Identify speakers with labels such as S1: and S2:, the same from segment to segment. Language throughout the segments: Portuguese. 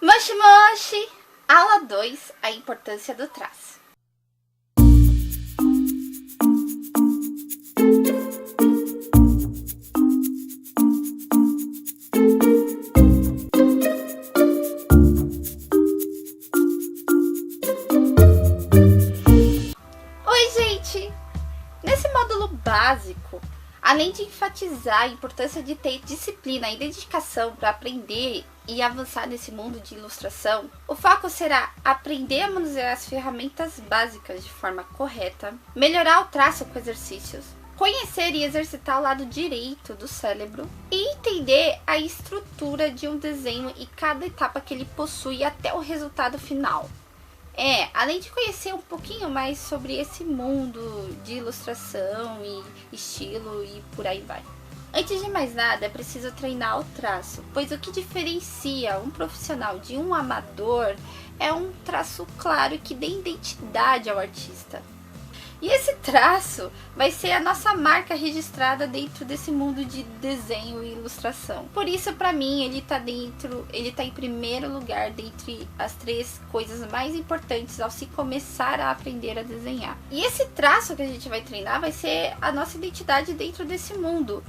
S1: Moshi Moshi! Aula 2, a importância do traço. Oi, gente! Nesse módulo básico, além de enfatizar a importância de ter disciplina e dedicação para aprender e avançar nesse mundo de ilustração, o foco será aprender a manusear as ferramentas básicas de forma correta, melhorar o traço com exercícios, conhecer e exercitar o lado direito do cérebro e entender a estrutura de um desenho e cada etapa que ele possui até o resultado final. Além de conhecer um pouquinho mais sobre esse mundo de ilustração e estilo e por aí vai. Antes de mais nada, é preciso treinar o traço, pois o que diferencia um profissional de um amador é um traço claro que dê identidade ao artista. E esse traço vai ser a nossa marca registrada dentro desse mundo de desenho e ilustração. Por isso, para mim, ele tá em primeiro lugar dentre as 3 coisas mais importantes ao se começar a aprender a desenhar. E esse traço que a gente vai treinar vai ser a nossa identidade dentro desse mundo.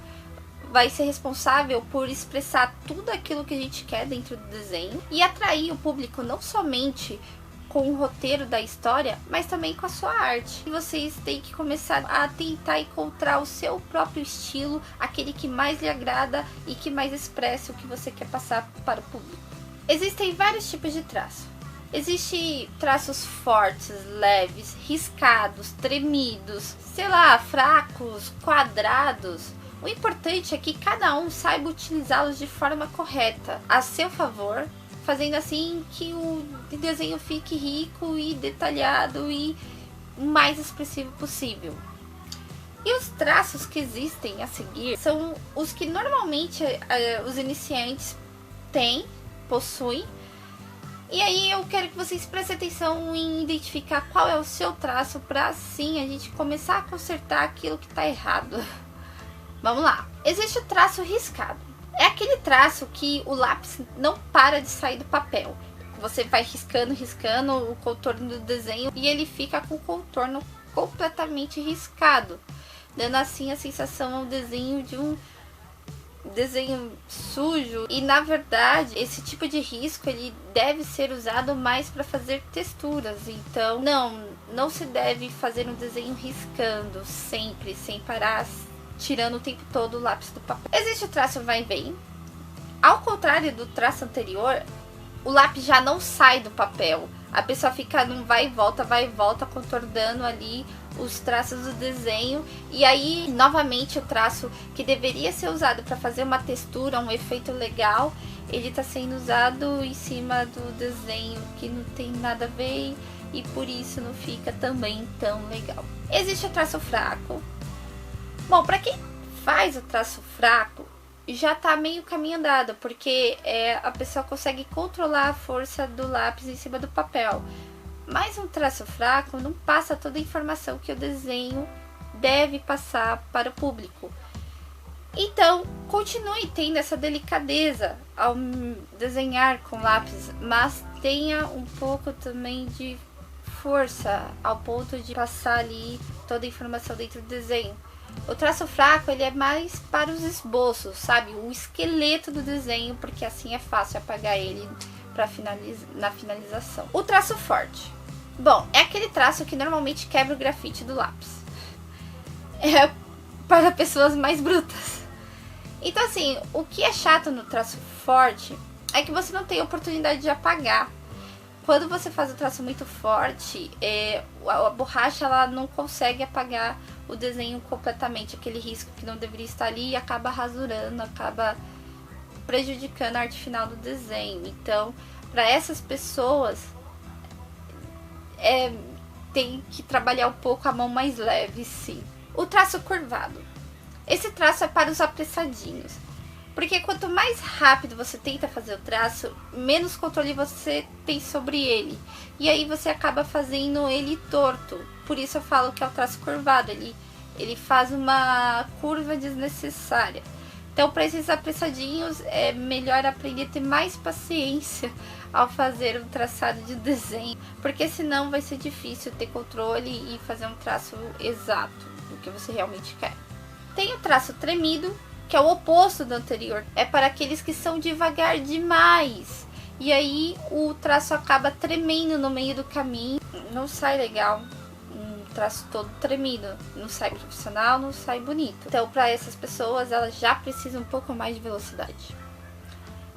S1: Vai ser responsável por expressar tudo aquilo que a gente quer dentro do desenho e atrair o público não somente com o roteiro da história, mas também com a sua arte. E vocês têm que começar a tentar encontrar o seu próprio estilo, aquele que mais lhe agrada e que mais expressa o que você quer passar para o público. Existem vários tipos de traço. Existem traços fortes, leves, riscados, tremidos, fracos, quadrados. O importante é que cada um saiba utilizá-los de forma correta, a seu favor, fazendo assim que o desenho fique rico e detalhado e o mais expressivo possível. E os traços que existem a seguir são os que normalmente os iniciantes possuem. E aí eu quero que vocês prestem atenção em identificar qual é o seu traço para assim a gente começar a consertar aquilo que está errado. Vamos lá. Existe o traço riscado. É aquele traço que o lápis não para de sair do papel. Você vai riscando o contorno do desenho e ele fica com o contorno completamente riscado, dando assim a sensação ao desenho de um desenho sujo. E na verdade, esse tipo de risco ele deve ser usado mais para fazer texturas. Então, não se deve fazer um desenho riscando sempre, sem parar, tirando o tempo todo o lápis do papel. Existe o traço vai e vem. Ao contrário do traço anterior, o lápis já não sai do papel. A pessoa fica num vai e volta, contornando ali os traços do desenho. E aí, novamente, o traço que deveria ser usado para fazer uma textura, um efeito legal, ele está sendo usado em cima do desenho que não tem nada a ver e por isso não fica também tão legal. Existe o traço fraco. Bom, para quem faz o traço fraco, já tá meio caminho andado, porque a pessoa consegue controlar a força do lápis em cima do papel. Mas um traço fraco não passa toda a informação que o desenho deve passar para o público. Então, continue tendo essa delicadeza ao desenhar com lápis, mas tenha um pouco também de força ao ponto de passar ali toda a informação dentro do desenho. O traço fraco ele é mais para os esboços, sabe? O esqueleto do desenho, porque assim é fácil apagar ele na finalização. O traço forte. Bom, é aquele traço que normalmente quebra o grafite do lápis. É para pessoas mais brutas. Então assim, o que é chato no traço forte é que você não tem oportunidade de apagar. Quando você faz o traço muito forte, a borracha ela não consegue apagar o desenho completamente, aquele risco que não deveria estar ali e acaba rasurando, acaba prejudicando a arte final do desenho. Então, para essas pessoas, tem que trabalhar um pouco a mão mais leve, sim. O traço curvado. Esse traço é para os apressadinhos. Porque quanto mais rápido você tenta fazer o traço, menos controle você tem sobre ele. E aí você acaba fazendo ele torto. Por isso eu falo que é o traço curvado. Ele faz uma curva desnecessária. Então, para esses apressadinhos, é melhor aprender a ter mais paciência ao fazer um traçado de desenho, porque senão vai ser difícil ter controle e fazer um traço exato do que você realmente quer. Tem o traço tremido, que é o oposto do anterior, é para aqueles que são devagar demais, e aí o traço acaba tremendo no meio do caminho, não sai legal. Traço todo tremido, não sai profissional, não sai bonito. Então, para essas pessoas, elas já precisam um pouco mais de velocidade.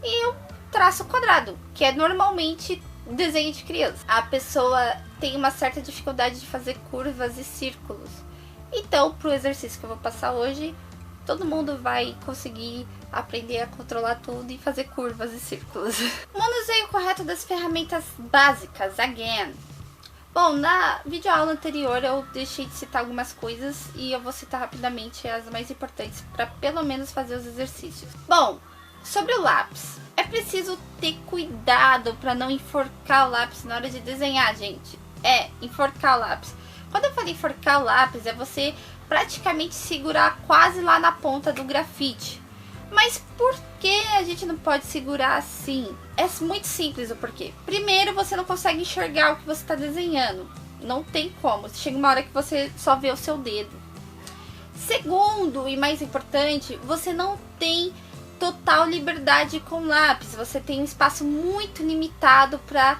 S1: E o traço quadrado, que é normalmente desenho de criança. A pessoa tem uma certa dificuldade de fazer curvas e círculos. Então, para o exercício que eu vou passar hoje, todo mundo vai conseguir aprender a controlar tudo e fazer curvas e círculos. Manuseio correto das ferramentas básicas, again. Bom, na videoaula anterior eu deixei de citar algumas coisas e eu vou citar rapidamente as mais importantes para pelo menos fazer os exercícios. Bom, sobre o lápis, é preciso ter cuidado para não enforcar o lápis na hora de desenhar, gente. Enforcar o lápis. Quando eu falo enforcar o lápis, é você praticamente segurar quase lá na ponta do grafite. Mas por que a gente não pode segurar assim? É muito simples o porquê. Primeiro, você não consegue enxergar o que você está desenhando. Não tem como. Chega uma hora que você só vê o seu dedo. Segundo, e mais importante, você não tem total liberdade com o lápis. Você tem um espaço muito limitado para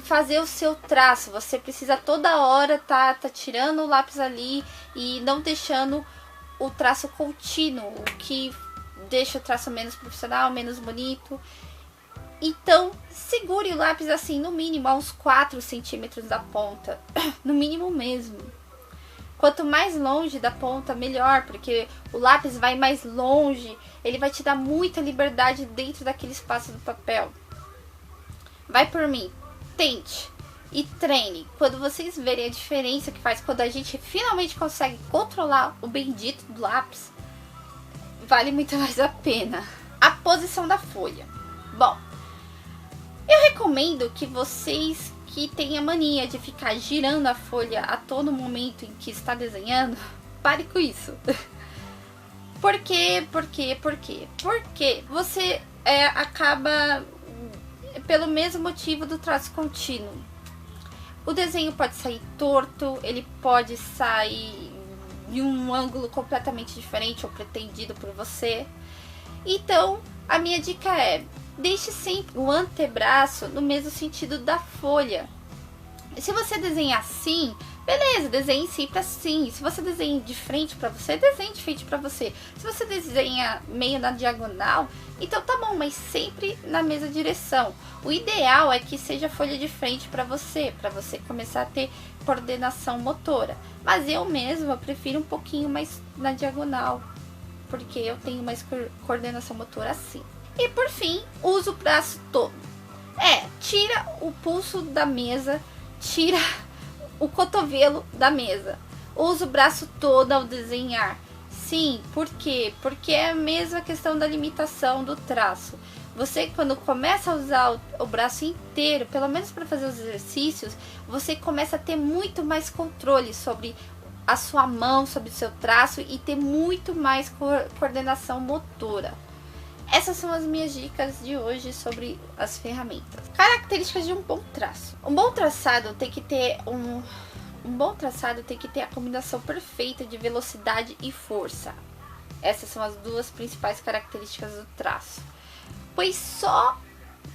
S1: fazer o seu traço. Você precisa toda hora tá tirando o lápis ali e não deixando o traço contínuo, o que deixa o traço menos profissional, menos bonito. Então, segure o lápis assim, no mínimo, a uns 4 centímetros da ponta. No mínimo mesmo. Quanto mais longe da ponta, melhor, porque o lápis vai mais longe, ele vai te dar muita liberdade dentro daquele espaço do papel. Vai por mim, tente e treine. Quando vocês verem a diferença que faz quando a gente finalmente consegue controlar o bendito do lápis, vale muito mais a pena. A posição da folha. Bom, eu recomendo que vocês que têm a mania de ficar girando a folha a todo momento em que está desenhando, pare com isso. Por quê? Porque você acaba pelo mesmo motivo do traço contínuo. O desenho pode sair torto, ele pode sair de um ângulo completamente diferente ou pretendido por você. Então, a minha dica é: deixe sempre o antebraço no mesmo sentido da folha. Se você desenhar assim, beleza, desenhe sempre assim. Se você desenha de frente pra você, desenhe de frente pra você. Se você desenha meio na diagonal, então tá bom, mas sempre na mesma direção. O ideal é que seja folha de frente pra você começar a ter coordenação motora. Mas eu mesma prefiro um pouquinho mais na diagonal, porque eu tenho mais coordenação motora assim. E por fim, usa o braço todo. Tira o pulso da mesa, tira o cotovelo da mesa. Usa o braço todo ao desenhar. Sim, por quê? Porque é a mesma questão da limitação do traço. Você, quando começa a usar o braço inteiro, pelo menos para fazer os exercícios, você começa a ter muito mais controle sobre a sua mão, sobre o seu traço e ter muito mais coordenação motora. Essas são as minhas dicas de hoje sobre as ferramentas. Características de um bom traço. Um bom traçado tem que ter a combinação perfeita de velocidade e força. Essas são as duas principais características do traço. Pois só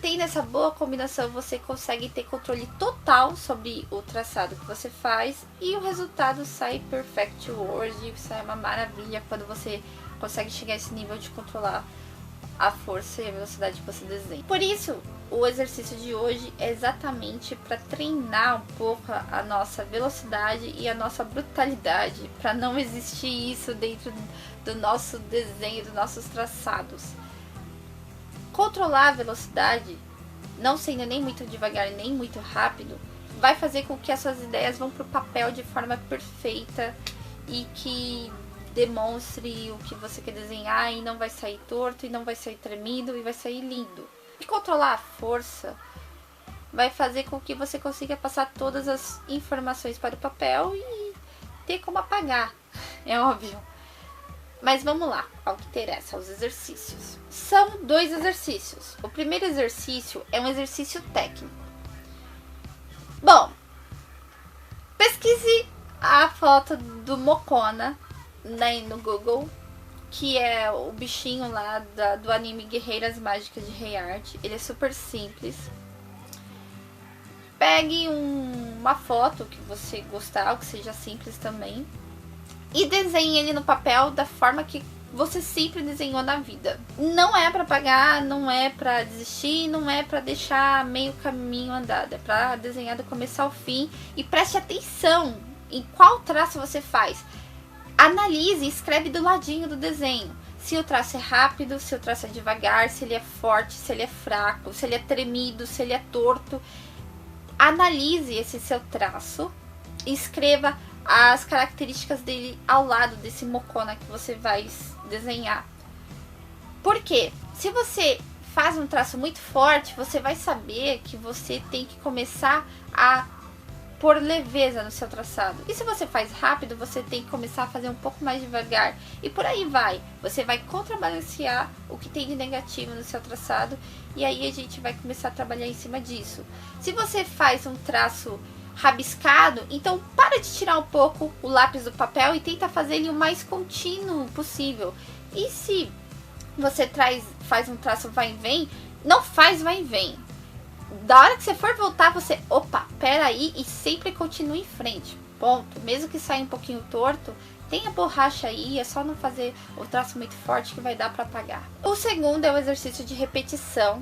S1: tendo essa boa combinação você consegue ter controle total sobre o traçado que você faz e o resultado sai perfect word, sai uma maravilha quando você consegue chegar a esse nível de controlar a força e a velocidade que você desenha. Por isso, o exercício de hoje é exatamente para treinar um pouco a nossa velocidade e a nossa brutalidade, para não existir isso dentro do nosso desenho, dos nossos traçados. Controlar a velocidade, não sendo nem muito devagar nem muito rápido, vai fazer com que as suas ideias vão para o papel de forma perfeita e que demonstre o que você quer desenhar e não vai sair torto e não vai sair tremido e vai sair lindo. E controlar a força vai fazer com que você consiga passar todas as informações para o papel e ter como apagar, é óbvio. Mas vamos lá, ao que interessa, aos exercícios. São 2 exercícios. O primeiro exercício é um exercício técnico. Bom, pesquise a foto do Mokona no Google, que é o bichinho lá do anime Guerreiras Mágicas de Rei Art. Ele é super simples. Pegue uma foto que você gostar, ou que seja simples também, e desenhe ele no papel da forma que você sempre desenhou na vida. Não é pra apagar, não é pra desistir, não é pra deixar meio caminho andado. É pra desenhar do começo ao fim. E preste atenção em qual traço você faz. Analise e escreve do ladinho do desenho. Se o traço é rápido, se o traço é devagar, se ele é forte, se ele é fraco, se ele é tremido, se ele é torto. Analise esse seu traço e escreva as características dele ao lado desse Mokona que você vai desenhar. Por quê? Se você faz um traço muito forte, você vai saber que você tem que começar a pôr leveza no seu traçado. E se você faz rápido, você tem que começar a fazer um pouco mais devagar. E por aí vai. Você vai contrabalancear o que tem de negativo no seu traçado. E aí a gente vai começar a trabalhar em cima disso. Se você faz um traço rabiscado, então para de tirar um pouco o lápis do papel e tenta fazer ele o mais contínuo possível. E se você faz um traço vai e vem, não faz vai e vem. Da hora que você for voltar, você, opa, peraí, e sempre continue em frente, ponto. Mesmo que saia um pouquinho torto, tem a borracha aí, é só não fazer o traço muito forte que vai dar para apagar. O segundo é o exercício de repetição.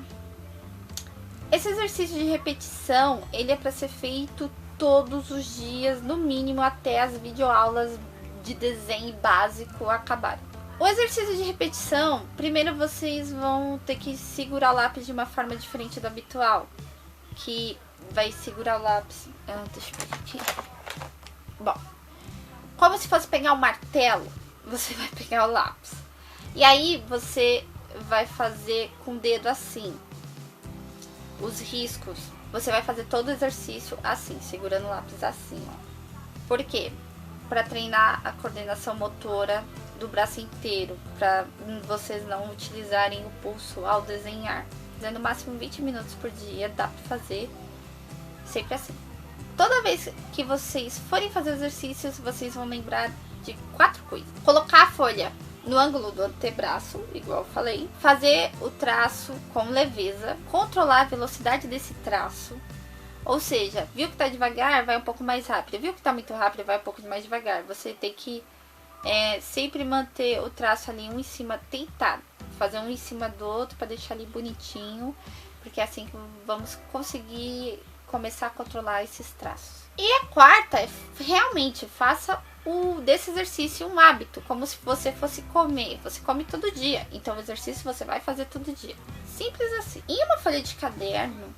S1: Esse exercício de repetição, ele é para ser feito todos os dias, no mínimo até as videoaulas de desenho básico acabarem. O exercício de repetição, primeiro vocês vão ter que segurar o lápis de uma forma diferente do habitual. Que vai segurar o lápis... deixa eu ver aqui. Bom, como se fosse pegar um martelo, você vai pegar o lápis. E aí você vai fazer com o dedo assim. Os riscos, você vai fazer todo o exercício assim, segurando o lápis assim, ó. Por quê? Para treinar a coordenação motora do braço inteiro, para vocês não utilizarem o pulso ao desenhar. Fazendo no máximo 20 minutos por dia, dá para fazer sempre assim. Toda vez que vocês forem fazer exercícios, vocês vão lembrar de 4 coisas. Colocar a folha no ângulo do antebraço, igual eu falei. Fazer o traço com leveza. Controlar a velocidade desse traço. Ou seja, viu que tá devagar, vai um pouco mais rápido. Viu que tá muito rápido, vai um pouco mais devagar. Você tem que sempre manter o traço ali um em cima, tentar fazer um em cima do outro para deixar ali bonitinho, porque é assim que vamos conseguir começar a controlar esses traços. E a quarta é realmente faça desse exercício um hábito, como se você fosse comer. Você come todo dia, então o exercício você vai fazer todo dia. Simples assim. E uma folha de caderno,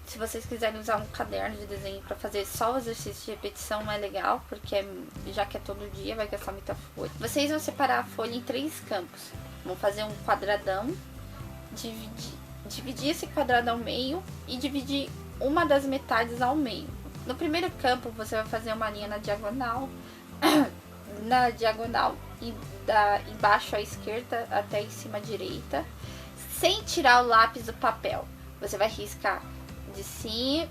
S1: se vocês quiserem usar um caderno de desenho para fazer só o exercício de repetição, não é legal, porque já que é todo dia, vai gastar muita folha. Vocês vão separar a folha em 3 campos. Vão fazer um quadradão, dividir esse quadrado ao meio e dividir uma das metades ao meio. No primeiro campo, você vai fazer uma linha na diagonal, embaixo à esquerda até em cima à direita, sem tirar o lápis do papel. Você vai riscar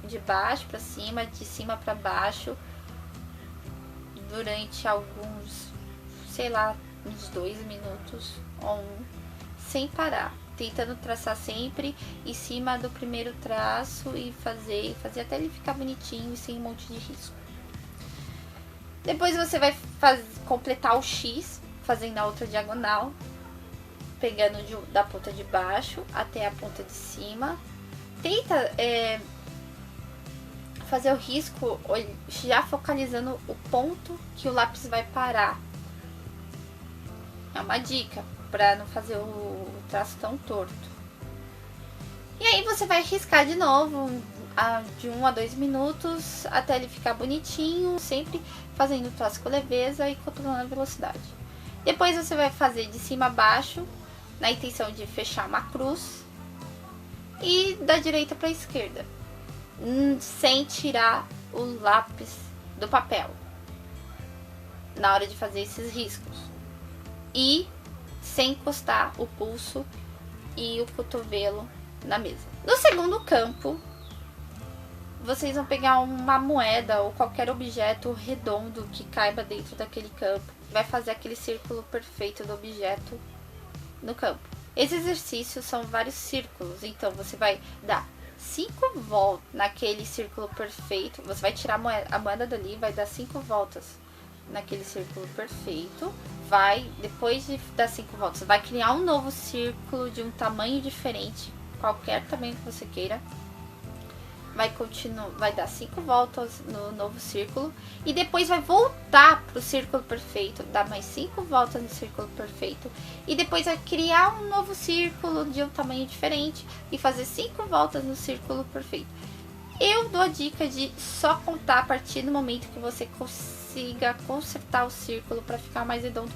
S1: de baixo para cima, de cima para baixo, durante alguns, sei lá, uns 2 minutos ou sem parar, tentando traçar sempre em cima do primeiro traço e fazer até ele ficar bonitinho e sem um monte de risco. Depois você vai completar o X, fazendo a outra diagonal, pegando da ponta de baixo até a ponta de cima. Tenta fazer o risco já focalizando o ponto que o lápis vai parar. É uma dica para não fazer o traço tão torto. E aí você vai riscar de novo de 1 a 2 minutos até ele ficar bonitinho, sempre fazendo o traço com leveza e controlando a velocidade. Depois você vai fazer de cima a baixo, na intenção de fechar uma cruz, e da direita para a esquerda, sem tirar o lápis do papel na hora de fazer esses riscos. e sem encostar o pulso e o cotovelo na mesa. No segundo campo, vocês vão pegar uma moeda ou qualquer objeto redondo que caiba dentro daquele campo. Vai fazer aquele círculo perfeito do objeto no campo. Esse exercício são vários círculos, então você vai dar 5 voltas naquele círculo perfeito. Você vai tirar a moeda dali, vai dar 5 voltas naquele círculo perfeito. Depois de dar 5 voltas, vai criar um novo círculo de um tamanho diferente, qualquer tamanho que você queira. Vai dar 5 voltas no novo círculo e depois vai voltar pro círculo perfeito, dar mais 5 voltas no círculo perfeito e depois vai criar um novo círculo de um tamanho diferente e fazer 5 voltas no círculo perfeito. Eu dou a dica de só contar a partir do momento que você consiga consertar o círculo para ficar o mais redondo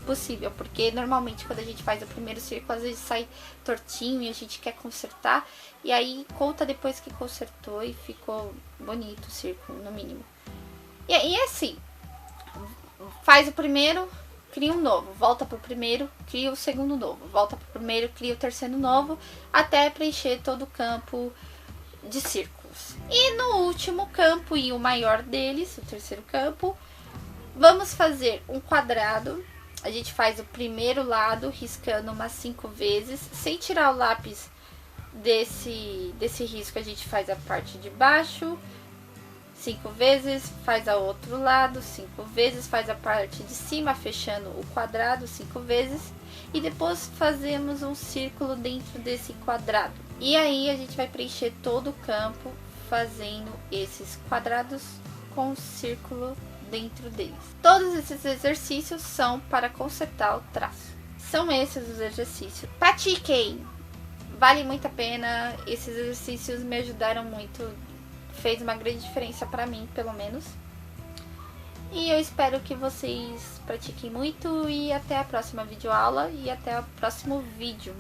S1: possível, porque normalmente quando a gente faz o primeiro círculo às vezes sai tortinho e a gente quer consertar, e aí conta depois que consertou e ficou bonito o círculo, no mínimo. E aí assim, faz o primeiro, cria um novo, volta pro primeiro, cria o segundo novo, volta pro primeiro, cria o terceiro novo, até preencher todo o campo de círculos. E no último campo, e o maior deles, o terceiro campo, vamos fazer um quadrado. A gente faz o primeiro lado riscando umas 5 vezes, sem tirar o lápis desse risco. A gente faz a parte de baixo 5 vezes, faz a outro lado 5 vezes, faz a parte de cima fechando o quadrado 5 vezes e depois fazemos um círculo dentro desse quadrado. E aí a gente vai preencher todo o campo fazendo esses quadrados com círculo dentro deles. Todos esses exercícios são para consertar o traço. São esses os exercícios. Pratiquem! Vale muito a pena. Esses exercícios me ajudaram muito. Fez uma grande diferença para mim, pelo menos. E eu espero que vocês pratiquem muito. E até a próxima videoaula e até o próximo vídeo.